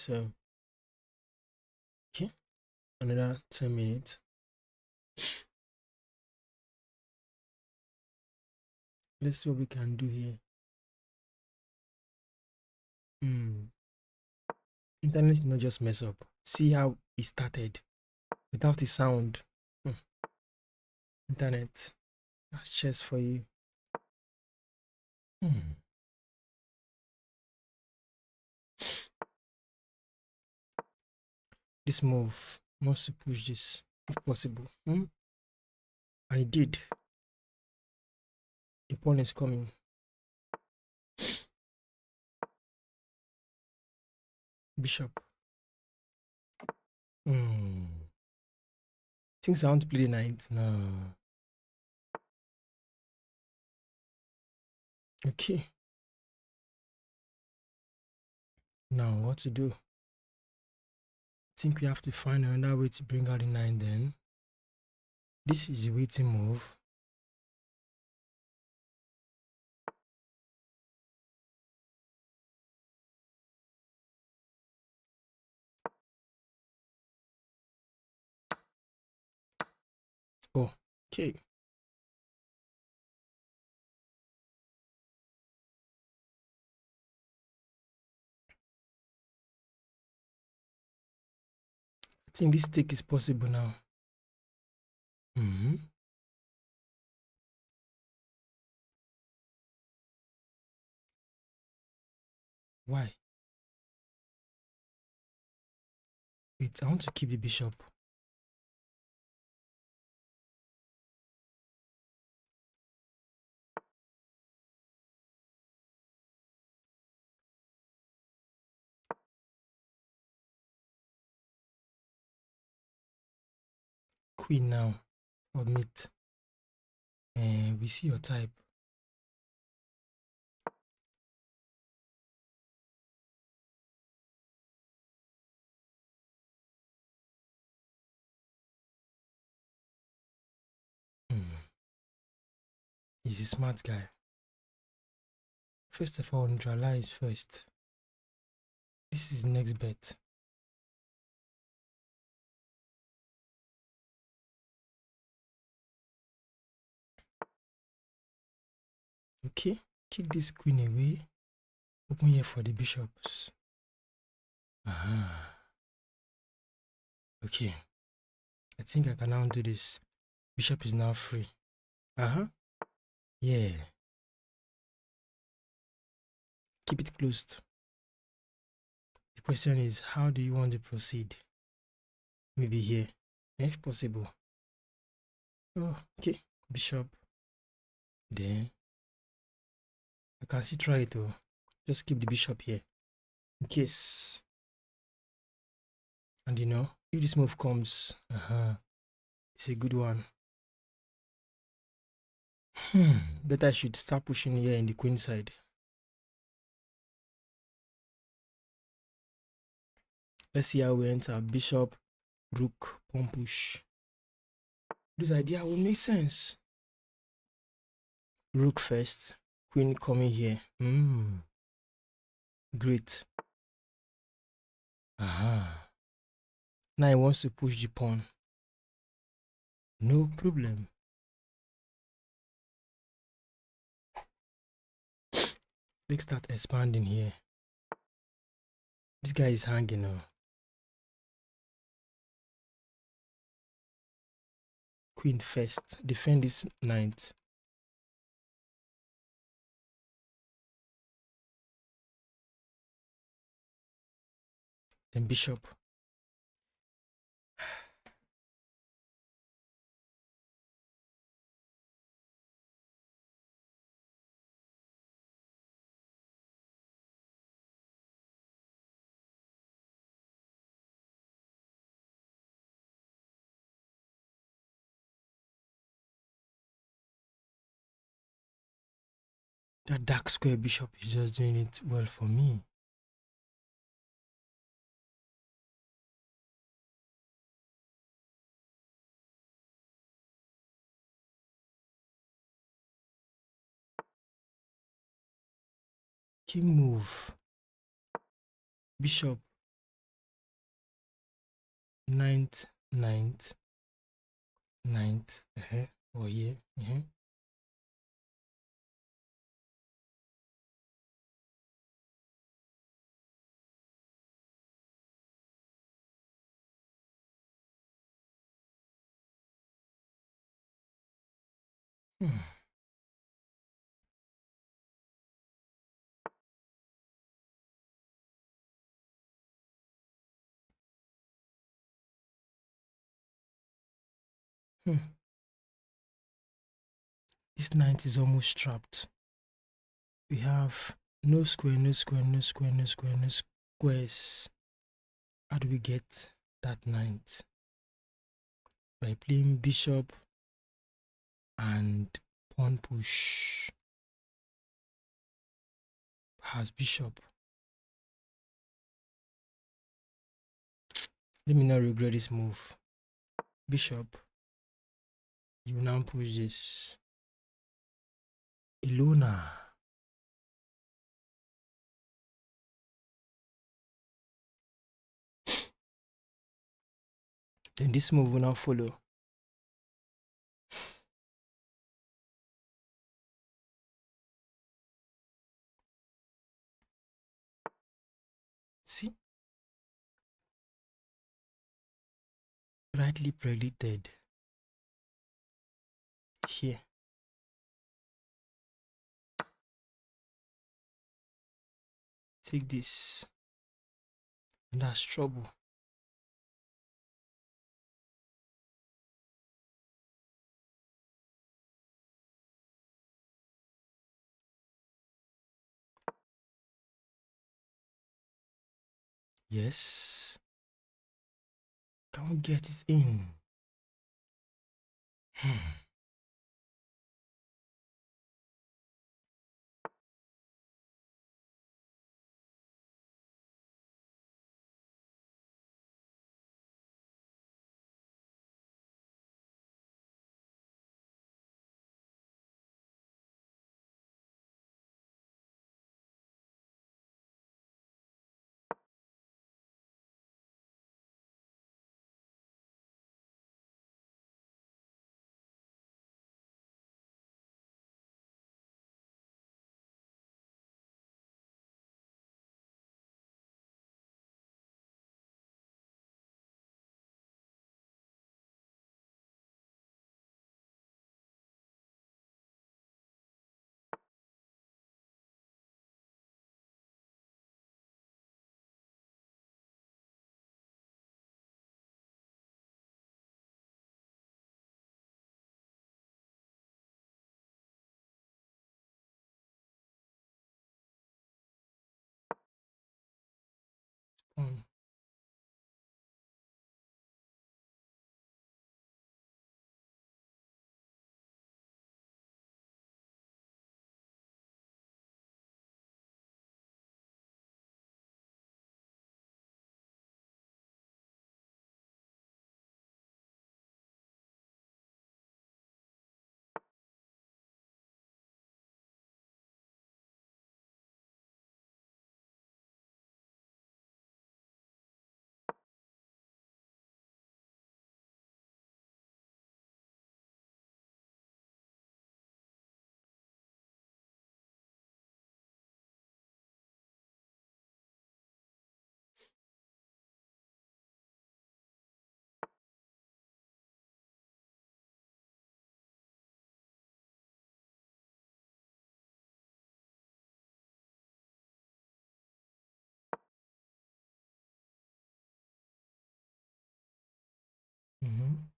So, okay, another 10 minutes. Let's see what we can do here. Internet is not just mess up. See how it started without a sound. Hmm. Internet, that's chess for you. Hmm. This move wants to push this if possible. And it did. The pawn is coming. Bishop. Thinks I want to play the knight. No. Okay. Now what to do? I think we have to find another way to bring out the knight then. This is a waiting move. Oh, okay. I think this take is possible now. Why? Wait, I want to keep the bishop. Queen now. Admit. And we see your type. He's a smart guy. First of all, neutralize first. This is next bet. Okay, kick this queen away. Open here for the bishops. Okay. I think I can now do this. Bishop is now free. Yeah. Keep it closed. The question is, how do you want to proceed? Maybe here, if possible. Oh, okay. Bishop. Then I can still try it though. Just keep the bishop here. In case. And you know, if this move comes, it's a good one. Better I should start pushing here in the queen side. Let's see how we enter. Bishop, rook, pawn push. This idea will make sense. Rook first, queen coming here. Great. Now he wants to push the pawn. No problem. Let's start expanding here. This guy is hanging now. Queen first. Defend this knight. Then bishop. That dark square bishop is just doing it well for me. Key move. Bishop. ninth, ninth, ninth, or here, Hmm. Hmm. This ninth is almost trapped. We have no square, no square, no square, no square, no squares. How do we get that ninth? By playing bishop and pawn push. Has bishop. Let me not regret this move. Bishop. You now push this. Ilona. Then this move will now follow. See? Rightly predicted. Here. Take this. And that's trouble. Yes. Can we get it in? Pawn. Mm-hmm.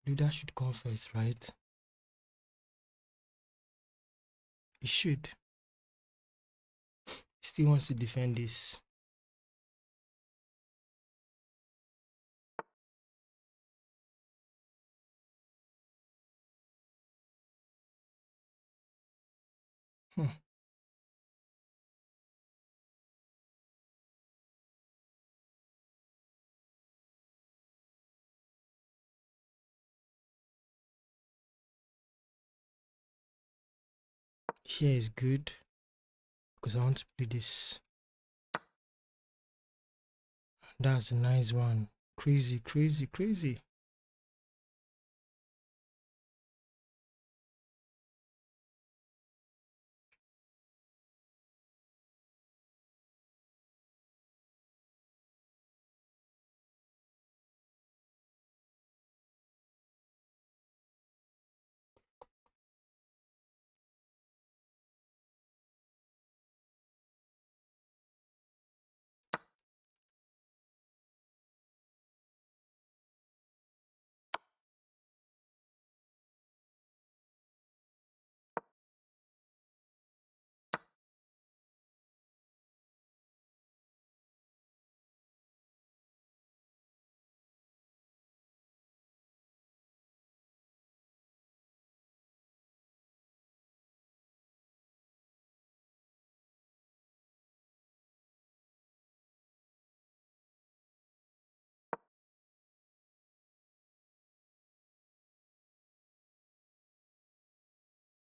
Luda should come first, right? He should. Still wants to defend this. Here is good because I want to play this. That's a nice one. Crazy, crazy, crazy.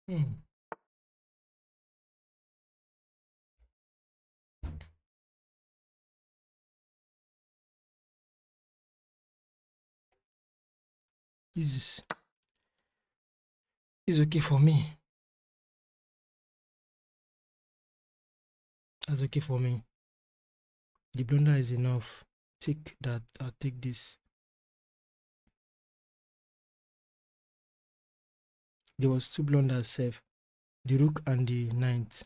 Hmm. This is okay for me. That's okay for me. The blunder is enough. Take that. I'll take this. There was two blunders safe. The rook and the knight.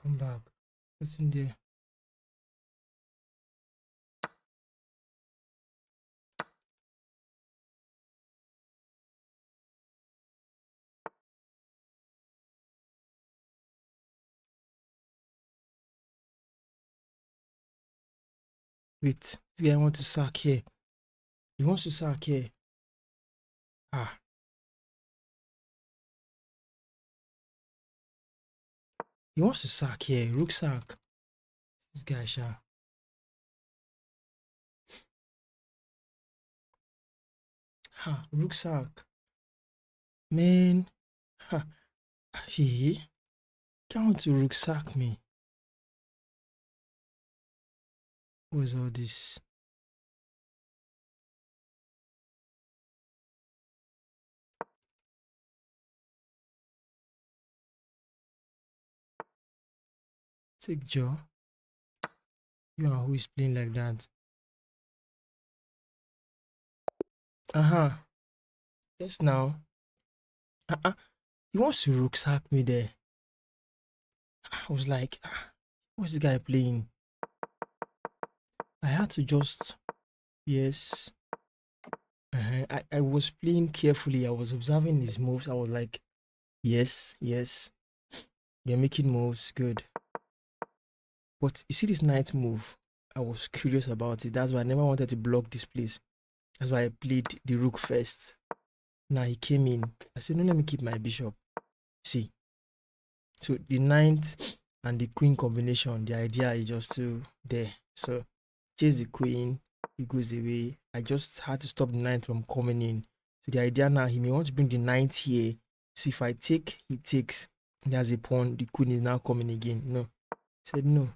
Come back. What's in there? Wait, this guy wants to sack here. He wants to sack here. Ah. He wants to sack here. Rook sack. This guy, Sha. Ha, rook sack. Man. Ha. He can't want to rook sack me. What's all this? Take jaw. You know who is playing like that. Uh-huh. Yes, now. He wants to rook sack me there. I was like, what's this guy playing? I had to just, yes. I was playing carefully. I was observing his moves. I was like, yes, yes. They're making moves. Good. But you see this knight move? I was curious about it. That's why I never wanted to block this place. That's why I played the rook first. Now he came in. I said, no, let me keep my bishop. See. So the knight and the queen combination, the idea is just to there. So chase the queen, he goes away. I just had to stop the knight from coming in. So the idea now, he may want to bring the knight here. So if I take, he takes. There's a pawn. The queen is now coming again. No. I said no.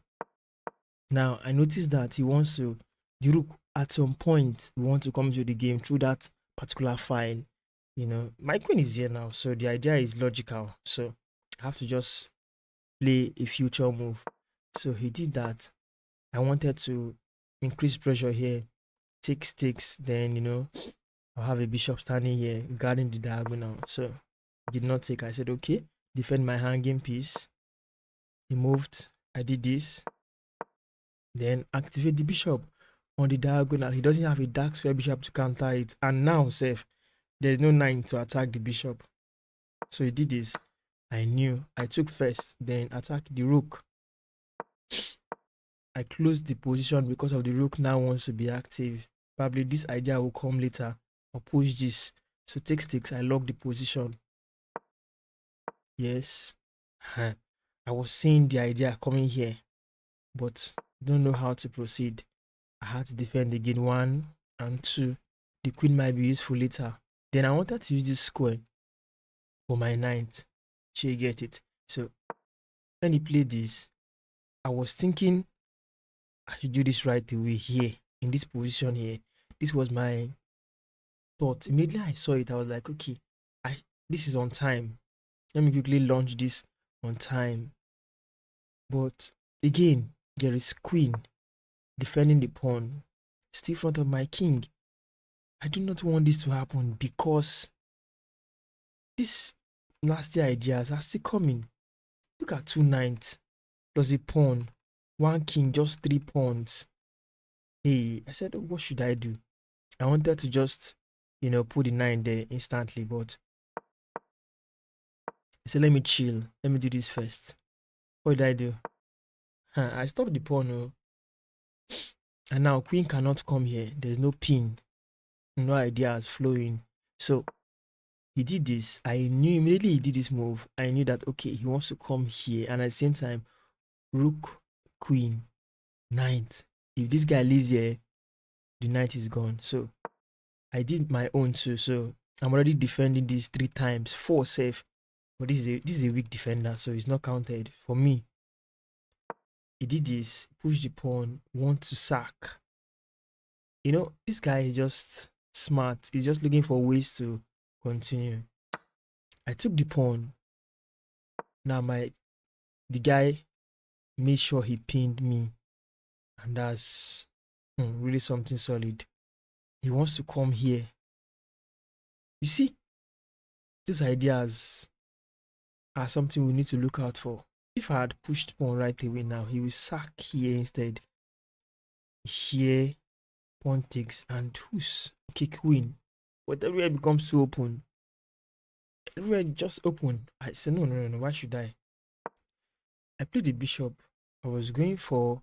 Now I noticed that he wants to, the rook at some point, we want to come to the game through that particular file. You know, my queen is here now. So the idea is logical. So I have to just play a future move. So he did that. I wanted to increase pressure here, takes, then I'll have a bishop standing here guarding the diagonal. So did not take. I said, okay, defend my hanging piece. He moved. I did this. Then activate the bishop on the diagonal. He doesn't have a dark square bishop to counter it. And now, safe, there's no knight to attack the bishop. So he did this. I knew. I took first, then attack the rook. I closed the position because of the rook now wants to be active. Probably this idea will come later. I'll push this. So takes. I lock the position. Yes. I was seeing the idea coming here, but don't know how to proceed. I had to defend again 1 and 2. The queen might be useful later. Then I wanted to use this square for my knight. She get it. So when he played this, I was thinking I should do this right away here in this position here. This was my thought. Immediately I saw it, I was like, okay, this is on time. Let me quickly launch this on time. But again, there is queen defending the pawn, still in front of my king. I do not want this to happen because these nasty ideas are still coming. Look at 2 knights plus a pawn, 1 king, just 3 pawns. Hey, I said, what should I do? I wanted to just, put the 9 there instantly, but I said, let me chill. Let me do this first. What did I do? I stopped the pawn. And now queen cannot come here. There's no pin. No ideas flowing. So he did this. I knew immediately he did this move. I knew that, okay, he wants to come here. And at the same time, rook, queen, knight. If this guy leaves here, the knight is gone. So I did my own too. So I'm already defending this 3 times, 4 safe. But this is a weak defender, so it's not counted for me. He did this, push the pawn, want to sack. This guy is just smart. He's just looking for ways to continue. I took the pawn. Now the guy made sure he pinned me, and that's really something solid. He wants to come here. You see, these ideas are something we need to look out for. If I had pushed pawn right away now, he will sack here instead. Here, pawn takes, and who's okay, queen. But everywhere becomes too open. Everywhere just open. I said, no, why should I? I played the bishop. I was going for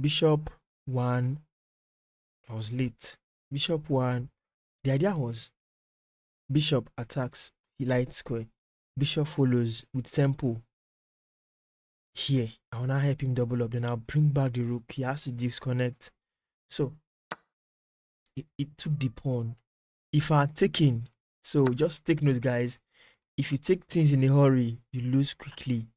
bishop 1. I was late. Bishop 1. The idea was bishop attacks, he light square. Bishop follows with tempo. Here, I will now help him double up. Then I'll bring back the rook. He has to disconnect. So it took the pawn. If I had taken, so just take note, guys. If you take things in a hurry, you lose quickly.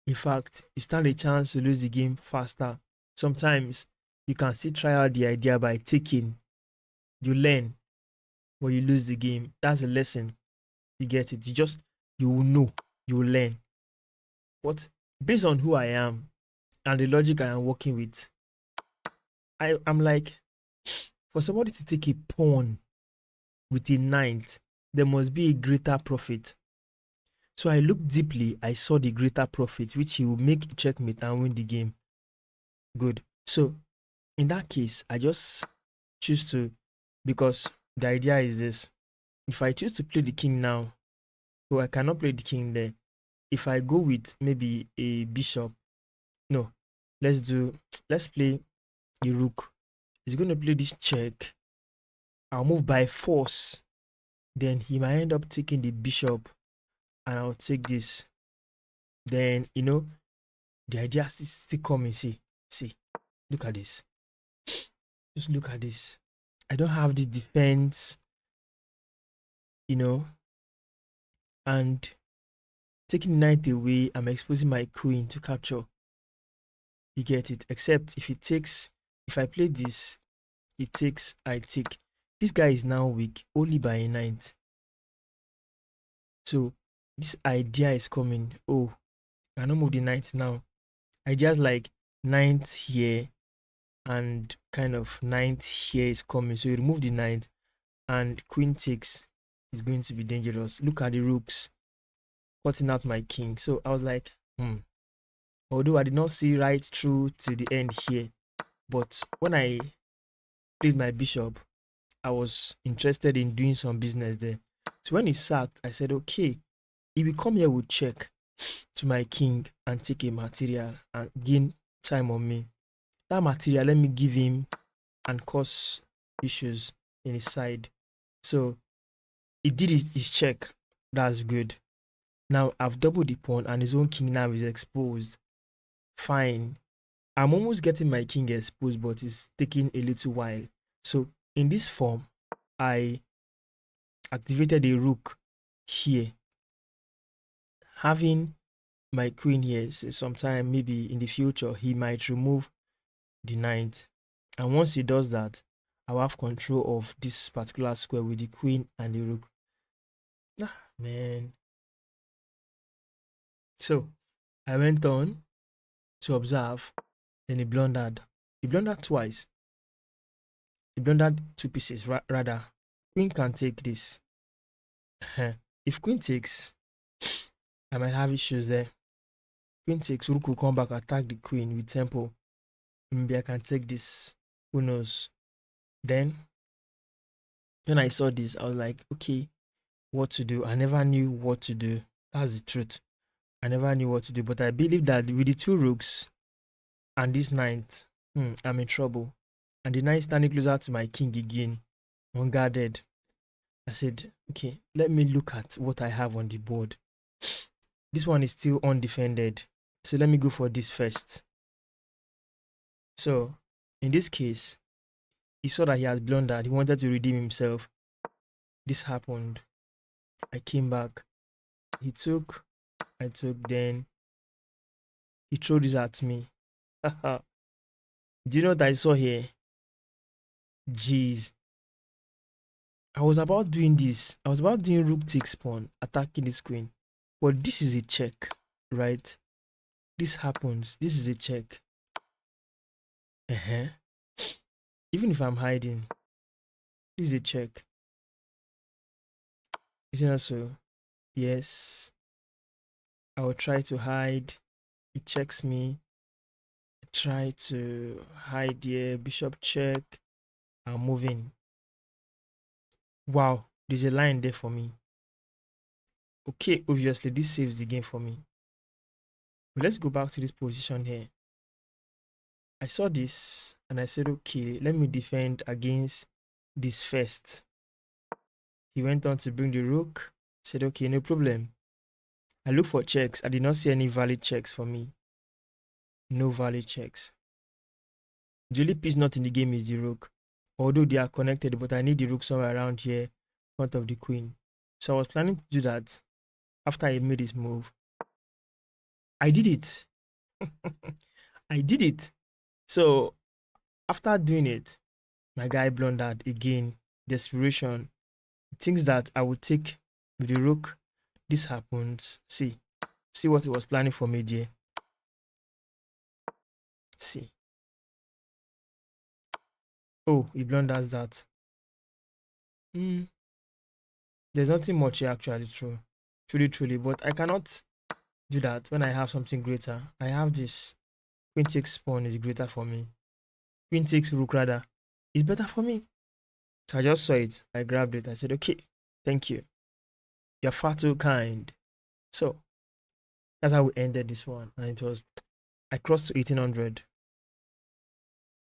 In fact, you stand a chance to lose the game faster. Sometimes you can still try out the idea by taking. You learn, but you lose the game. That's a lesson. You get it. You will know. You will learn. But based on who I am and the logic I am working with, I'm like, for somebody to take a pawn with a knight, there must be a greater profit. So I looked deeply. I saw the greater profit, which he will make a checkmate and win the game. Good. So in that case, I just choose to, because the idea is this. If I choose to play the king now, so I cannot play the king there. If I go with maybe a bishop, no, let's play the rook. He's going to play this check. I'll move by force. Then he might end up taking the bishop, and I'll take this. Then, the idea is still coming. See, look at this. Just look at this. I don't have the defense, and taking the knight away, I'm exposing my queen to capture. You get it? Except if I play this, it takes, I take. This guy is now weak only by a knight. So this idea is coming. Oh, I cannot move the knight now. Ideas like knight here and kind of ninth here is coming. So you remove the ninth, and queen takes is going to be dangerous. Look at the rooks cutting out my king. So I was like, although I did not see right through to the end here, but when I played my bishop, I was interested in doing some business there. So when he sacked, I said, okay, he will come here with check to my king and take a material and gain time on me. That material, let me give him and cause issues in his side. So he did his check. That's good. Now I've doubled the pawn and his own king now is exposed. Fine. I'm almost getting my king exposed, but it's taking a little while. So in this form, I activated a rook here. Having my queen here, so sometime maybe in the future, he might remove the knight. And once he does that, I'll have control of this particular square with the queen and the rook. Ah, man. So I went on to observe, then he blundered. He blundered twice. He blundered two pieces, rather. Queen can take this. If queen takes, I might have issues there. Queen takes, rook will come back, attack the queen with tempo. Maybe I can take this. Who knows? Then, when I saw this, I was like, okay, what to do? I never knew what to do. That's the truth. I never knew what to do. But I believe that with the two rooks and this knight, I'm in trouble. And the knight standing closer to my king again, unguarded. I said, okay, let me look at what I have on the board. This one is still undefended. So let me go for this first. So in this case, he saw that he had blundered. He wanted to redeem himself. This happened. I came back. He took, I took, then he threw this at me. Do you know what I saw here? Jeez. I was about doing this. I was about doing rook takes pawn, attacking this queen. But this is a check, right? This happens. This is a check. Even if I'm hiding, this is a check. Isn't that so? Yes. I will try to hide. It checks me. I try to hide here. Bishop check. I'm moving. Wow, there's a line there for me. Okay, obviously this saves the game for me. But let's go back to this position here. I saw this and I said, okay, let me defend against this first. He went on to bring the rook. Said, okay, no problem. I look for checks. I did not see any valid checks for me. No valid checks. The only piece not in the game is the rook. Although they are connected, but I need the rook somewhere around here in front of the queen. So I was planning to do that after I made this move. I did it. I did it. So after doing it, my guy blundered again. Desperation. Thinks that I would take with the rook. This happens. See what he was planning for me there. See. Oh, he blunders that. There's nothing much here actually, truly, but I cannot do that when I have something greater. I have this. Queen takes pawn is greater for me. Queen takes rook rather. It's better for me. So I just saw it. I grabbed it. I said, okay, thank you. You're far too kind. So that's how we ended this one. And it was, I crossed to 1800.